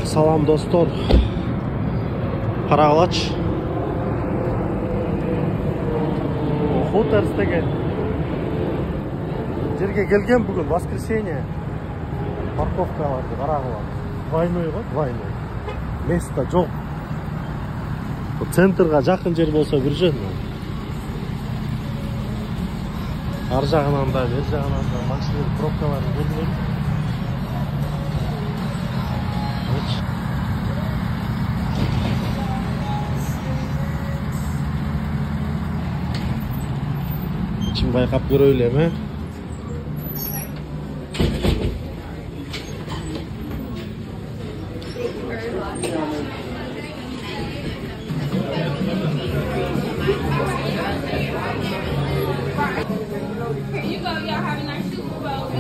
Salam dostlar. Karagalaç. Хуторстегі жерге келген бүгін воскресенье. Парковкаларды қарағылар. Двойной ғой, двойной. Место жоқ. Центрға жақын жер болса бір жөн. Ар жағынан да, бер жағынан да машина пробкаларын көрінеді. İçin bayqap göröyle mi?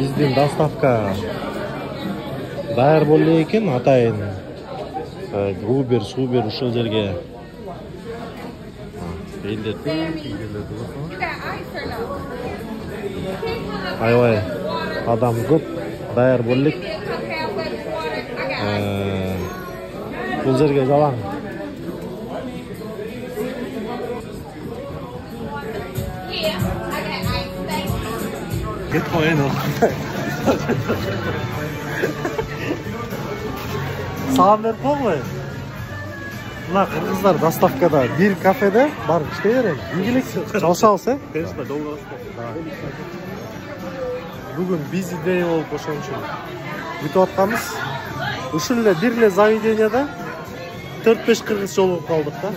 Биздин доставка даяр болду экен, атайын Uber, Uber ушул жерге аябай адам көп, даяр болдук. Бул жерге жалаң. Get koyun o. Sağım verip koy. Mına kırgızlar dostavkada bir kafede barıp işleyerek ilgilik çalışa alsa. Bugün busy day olup ошон үчүн бүтүп атканбыз. Ушул эле бир эле заведенияда 4-5 кыргыз жолугуп калдык да.